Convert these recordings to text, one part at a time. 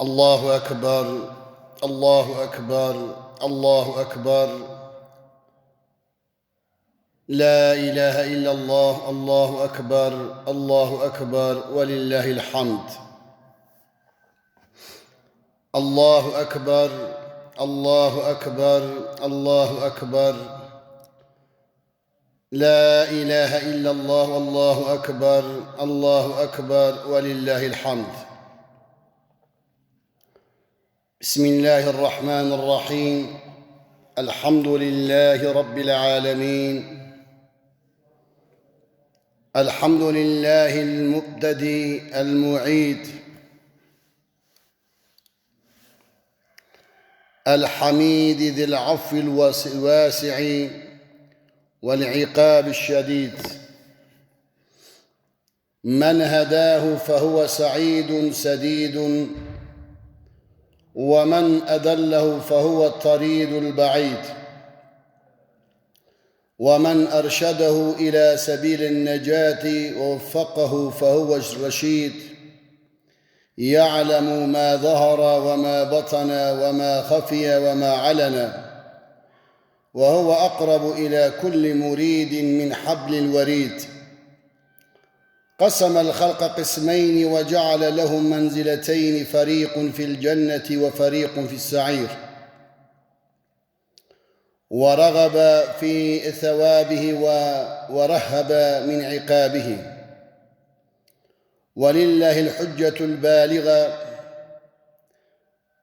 الله أكبر الله أكبر الله أكبر. لا إله إلا الله. الله أكبر الله أكبر ولله الحمد. الله أكبر الله أكبر الله أكبر. لا إله إلا الله والله أكبر. الله أكبر ولله الحمد. بسم الله الرحمن الرحيم. الحمد لله رب العالمين. الحمد لله المبتدئ المعيد الحميد ذي العفو الواسع والعقاب الشديد. من هداه فهو سعيد سديد، ومن أدله فهو الطريد البعيد، ومن أرشده إلى سبيل النجاة ووفقه فهو الرشيد. يعلم ما ظهر وما بطن وما خفي وما علن، وهو أقرب إلى كل مريد من حبل الوريد. قسم الخلق قسمين وجعل لهم منزلتين، فريق في الجنة وفريق في السعير، ورغب في ثوابه ورهب من عقابه. ولله الحجة البالغة،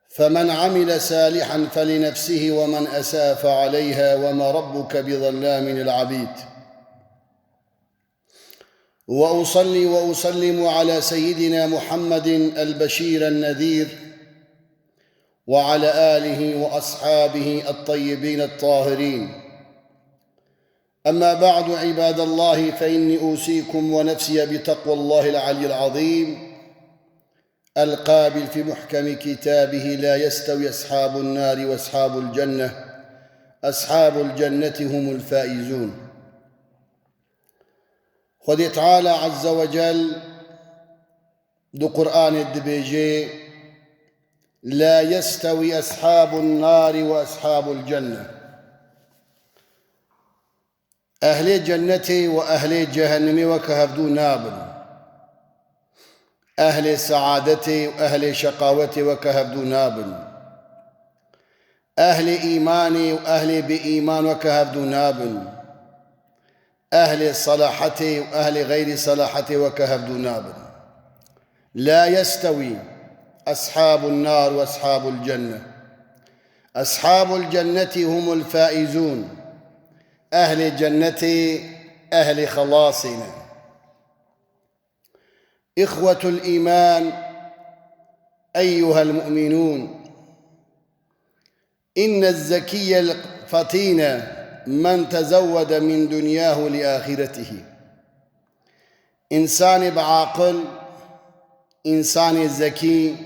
فمن عمل صالحا فلنفسه ومن أساء فعليها، وما ربك بظلام للعبيد. وأصلي وأسلم على سيدنا محمد البشير النذير، وعلى آله وأصحابه الطيبين الطاهرين. أما بعد، عباد الله، فإني أوصيكم ونفسي بتقوى الله العلي العظيم القابل في محكم كتابه: لا يستوي أصحاب النار وأصحاب الجنة، أصحاب الجنة هم الفائزون. خذ تعالى عز وجل دو قرآن الدبيجي: لا يستوي أصحاب النار وأصحاب الجنة. أهل جنة وأهل جهنم وكهفدو نابن، أهل سعادة وأهل شقاوة وكهفدو نابن، أهل إيمان وأهل بإيمان وكهفدو نابن، أهل صلاحة وأهل غير صلاحة وكهفدو نابن. لا يستوي أصحاب النار وأصحاب الجنة، أصحاب الجنة هم الفائزون. أهل الجنة أهل خلاصنا. إخوة الإيمان أيها المؤمنون، إن الزكي الفطين من تزود من دنياه لآخرته. إنسان بعاقل، إنسان ذكي،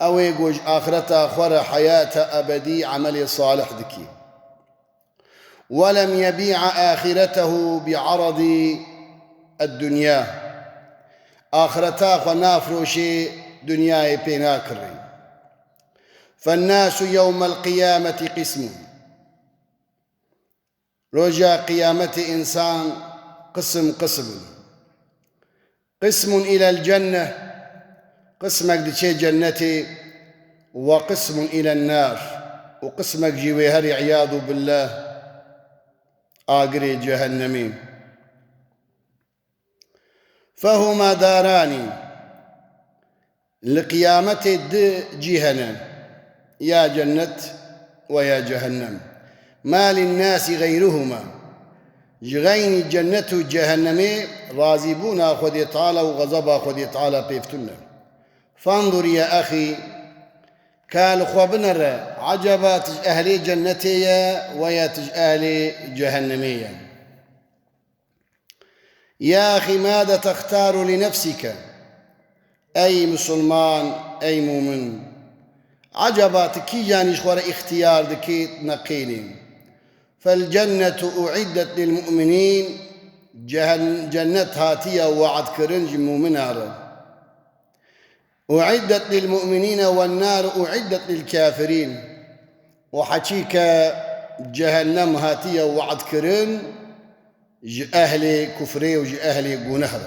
أو يقوج آخرته خور حياة أبدي عمل صالح ذكي، ولم يبيع آخرته بعرض الدنيا. آخرته خنافروشي دنياي بيناكري. فالناس يوم القيامة قسم. رجع قيامة إنسان قسم قسم. قسم إلى الجنة، قسمك دشي جنتي، وقسم إلى النار، وقسمك جويهري عياذ بالله آقري جهنمي. فهما داران لقيامة جهنم، يا جنة ويا جهنم. ما للناس غيرهما. جغين الجنة جهنمي رازبون أخذ تعالى وغضب أخذ تعالى بيفتنا. فانظر يا أخي، كان خوابنا عجبات أهل جنتية وياتج أهل جهنمية. يا أخي، ماذا تختار لنفسك أي مسلمان أي مؤمن؟ عجبات كي جاني شوار اختيار دكي نقيني. فالجنة أعدت للمؤمنين، جنة هاتية وعد كرنج مؤمنة. أعدت للمؤمنين والنار أعدت للكافرين. وحكيك جهنم هاتية وعد كرن أهل كفري وأهل قنهر.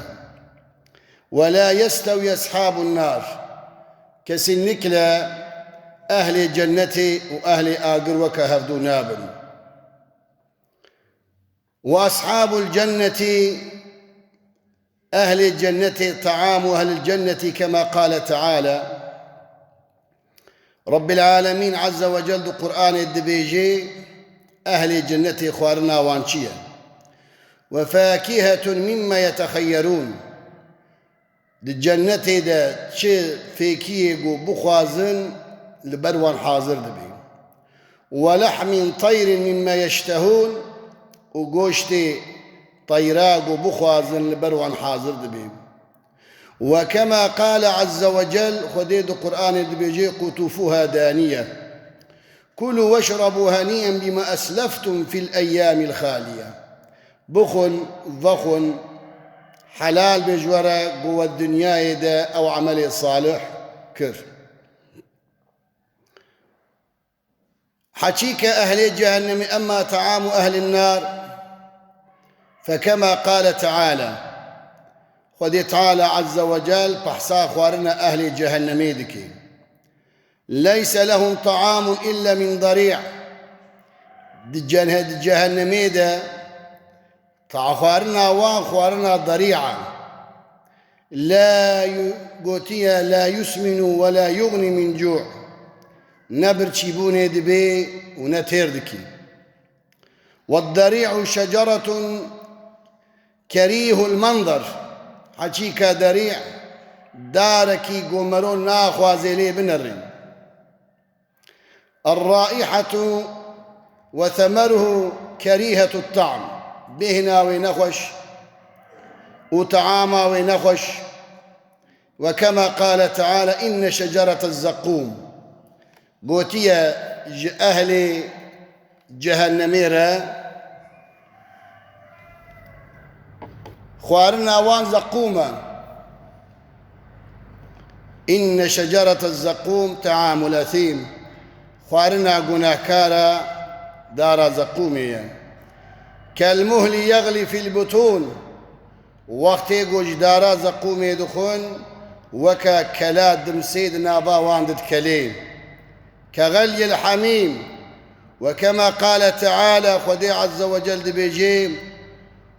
ولا يستوي أصحاب النار كسنكلا أهل الجنة وأهل آقر وكهفدو نابن. وأصحاب الجنة أهل الجنة طعام أهل الجنة كما قال تعالى رب العالمين عز وجل دو قرآن الدبيجي أهل الجنة خوارنا وانشيا وفاكهة مما يتخيرون. الجنة دا تشي فيكيه بخوازن لبروان حاضر دبي. ولحم طير مما يشتهون وقوشتي طيراق وبخوازن لبروان حاضر دبي. وكما قال عز وجل خديد القرآن دبيجي قطوفها دانية كلوا واشربوا هنيئا بما أسلفتم في الأيام الخالية. بخن ضخن حلال بجورة قوة الدنيا دا أو عمل صالح كر. حكيك أهل جهنم أما طعام أهل النار فكما قال تعالى خذ تعالى عز وجل بحصا خوارنا أهل جهنم يدكي ليس لهم طعام إلا من ضريع. جهنم يدا خوارنا وخوارنا ضريعا لا يسمن ولا يغني من جوع. نبر تشيبون دبي ونتيردكي. والضريع شجرة كريه المنظر. حكيك دريع داركي قمرون ناخوازي لي بنرين. الرائحة وثمره كريهة الطعم بهنا وينخوش وطعاما وينخوش. وكما قال تعالى إن شجرة الزقوم قوتية أهل جهنميرة خوارنا وان زقوما. إن شجرة الزقوم طعام الأثيم. خوارنا قناكارا دار زقومية كالمهل يغلي في البطون. وقت يقوج دارا زقومي دخون وكا كلاد دمسيد نابا واندد كليم كغلي الحميم. وكما قال تعالى خدي عز وجل دبيجيم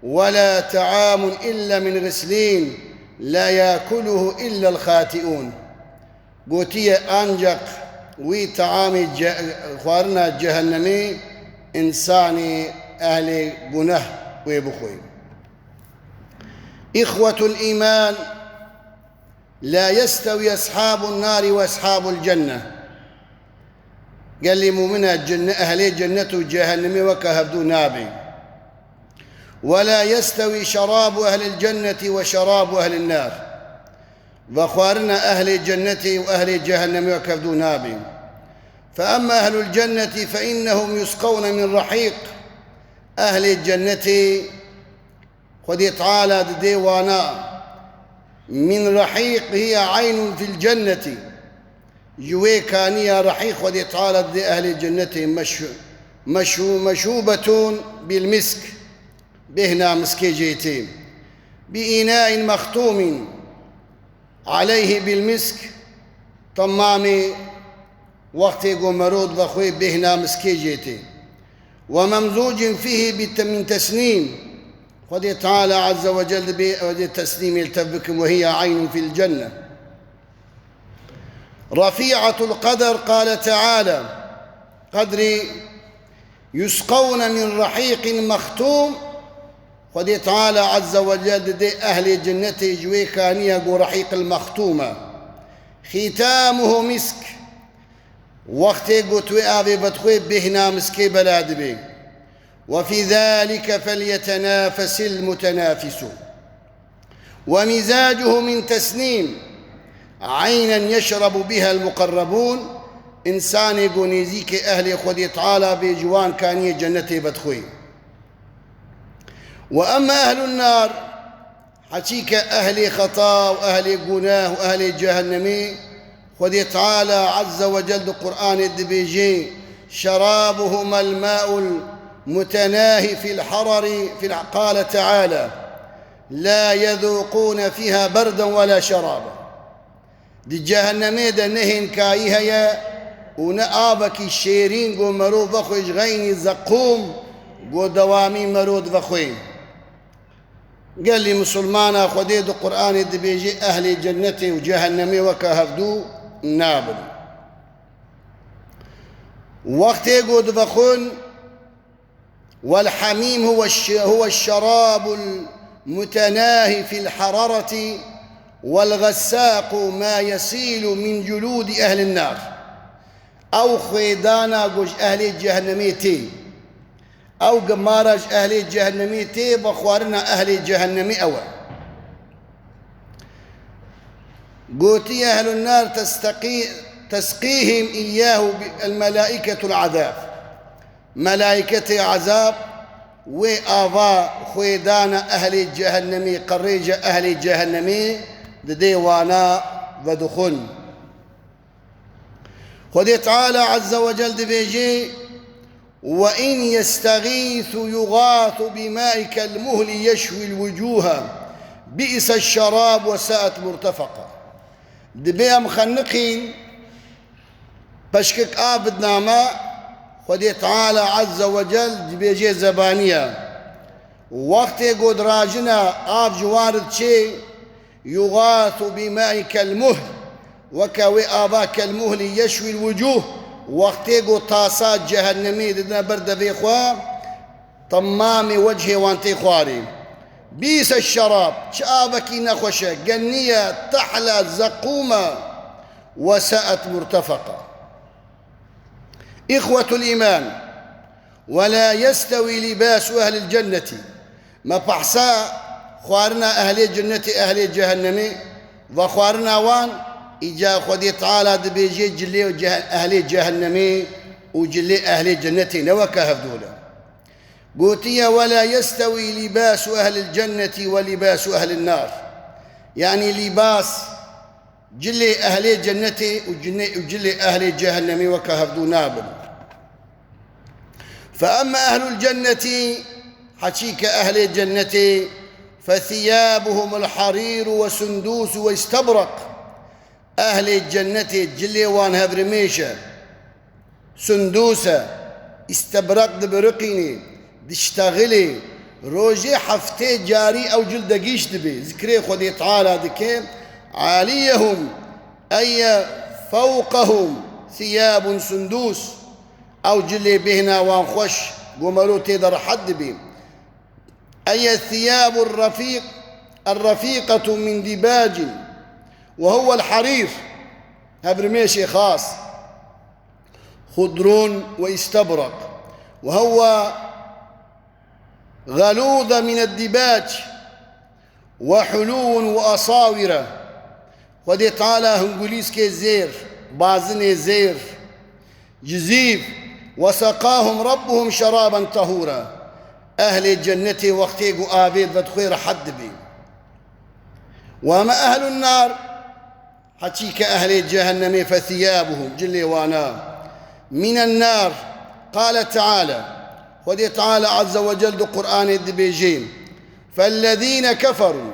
ولا طعام إلا من غسلين لا يأكله إلا الخاطئون. قوتية أنجق وي طعام خوارنا جهنمي إنساني أهل قنه ويبخوي. إخوة الإيمان لا يستوي أصحاب النار وأصحاب الجنة. قال لي مؤمنة الجنة أهل الجنة وجهنمي وكهبدو نابي. ولا يستوي شراب أهل الجنة وشراب أهل النار. وخوارنا أهل الجنة وأهل جهنم وكهبدو نابي. فأما أهل الجنة فإنهم يسقون من رحيق. أهل الجنة خذ تعالى ديوانا من رحيق هي عين في الجنة جوي كانية رحيق خذ تعالى دي أهل الجنة مشوبة بالمسك بهنا مسكي جيتين بإناء مختوم عليه بالمسك طمامي وقت قمرود وخوي بهنا مسكي جيتين وممزوج فيه من تسنيم. خذ تعالى عز وجل بالتسنيم يلتبكم وهي عين في الجنة. رفيعة القدر قال تعالى قدري يسقون من رحيق مختوم. خذ تعالى عز وجل دي أهل الجنة جوي كانية رحيق المختومة ختامه مسك. وقت قتوي أبي بدخوي بهنا مسكي بلاد بي. وفي ذلك فليتنافس المتنافسون. ومزاجه من تسنيم عينا يشرب بها المقربون. إنسان يقونيزيك أهل خذ تعالى بجوان كانية جنتي بدخوي. وأما أهل النار حكيك أهل خطا وأهل قناه وأهل جهنمي خذ تعالى عز وجل قرآن الدبيجي شرابهما الماء المتناهي في الحرر قال تعالى لا يذوقون فيها بردا ولا شرابا دي جهنمي دا نهن كايها ونآبك الشيرين قو مرود بخوش غيني زقوم قو دوامي مرود بخوين قال لي مسلمانا خديد القرآن الدبيجي أهل جنتي وجهنمي وكهفدو نابل وقت يقود بخون والحميم هو الشراب المتناهي في الحرارة والغساق ما يسيل من جلود أهل النار أو خيدانا قوش أهل الجهنميتي أو قمارج أهل الجهنميتي بخوارنا أهل الجهنمي أول قوتي أهل النار تسقيهم إياه الملائكة العذاب ملائكة عذاب وآبا خيدانا أهل الجهنمي قريجة أهل الجهنمي ديوانا ودخن خذ تعالى عز وجل دبيجي وإن يستغيث يغاث بماء كالمهل يشوي الوجوه بئس الشراب وساءت مرتفقة دبيا مخنقين بشكك آبدنا ماء خذ تعالى عز وجل دبيجي زبانية وقت قد راجنا آب جوارد شيء يغاث بماء كالمهل وكوي آبا كالمهل يشوي الوجوه وقت قد طاسات جهنمي دنا برد بيخوا طمام وجهي وانتي خواري بيس الشراب شابكي نخوشة قنية تحلى زقومة وساءت مرتفقة إخوة الإيمان ولا يستوي لباس أهل الجنة ما بحسا خوارنا أهل الجنة أهل الجهنم وخوارنا وان إجا خذ تعالى دبيجي جلي أهل الجهنم وجلي أهل الجنة نوكهف دولا قوتية ولا يستوي لباس أهل الجنة ولباس أهل النار يعني لباس جلي أهل الجنة وجلي أهل الجهنم وكهف دونابل فأما أهل الجنة حشيك أهل الجنة فثيابهم الحرير وسندوس واستبرق أهل الجنة جلي وان هبرميشة سندوسة استبرق دبرقيني دشتغلي روجي حفتي جاري أو جلدقيش دبي ذكري خذي تعالى دكي عاليهم أي فوقهم ثياب سندوس أو جلي بهنا وان خوش قمرو تيدر حد بي أي الثياب الرفيقة من دباج وهو الحرير هبرميشي خاص خضر واستبرق وهو غلوظ من الدباج وحلو وأصاورة ودي تعالى هنقوليس كي زير بازني زير جزيف وسقاهم ربهم شرابا طهورا أهل الجنة وقتيقوا آبيد بدخير حد بي وما أهل النار حتيك أهل الجهنم فثيابهم جلي وانا من النار قال تعالى ودي تعالى عز وجل قرآن الدبيجين فالذين كفروا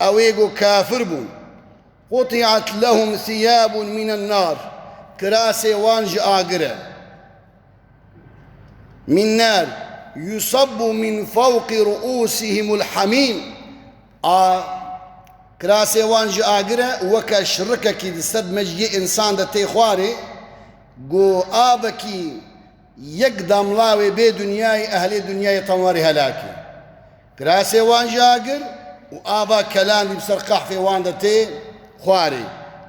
أو يقوا كافر قطعت لهم ثياب من النار كراسي وانج آقرة من نار يصب من فوق رؤوسهم الحميم كراسي وانج آقرة وكا شرككي دستد مجي إنسان دا تيخواري قو آبكي يقدم لاوي بي دنياي أهل دنياي طواري هلاكي كراسي وانج آقر وآبا كلام بسرقح في وان دا تي خواري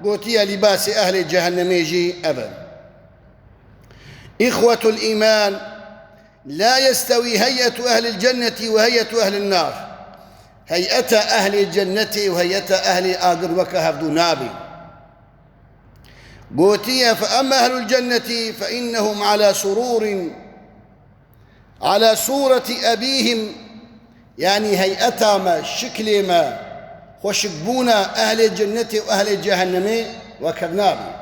قوتي لباس أهل جهنم يجي أبدا إخوة الإيمان لا يستوي هيئة أهل الجنة وهيئة أهل النار هيئة أهل الجنة وهيئة أهل آقر وكهف دونابي قوتي فأما أهل الجنة فإنهم على صورة أبيهم يعني هيئة ما شكل ما وشكبونا أهل الجنة وأهل الجهنم وكب نابي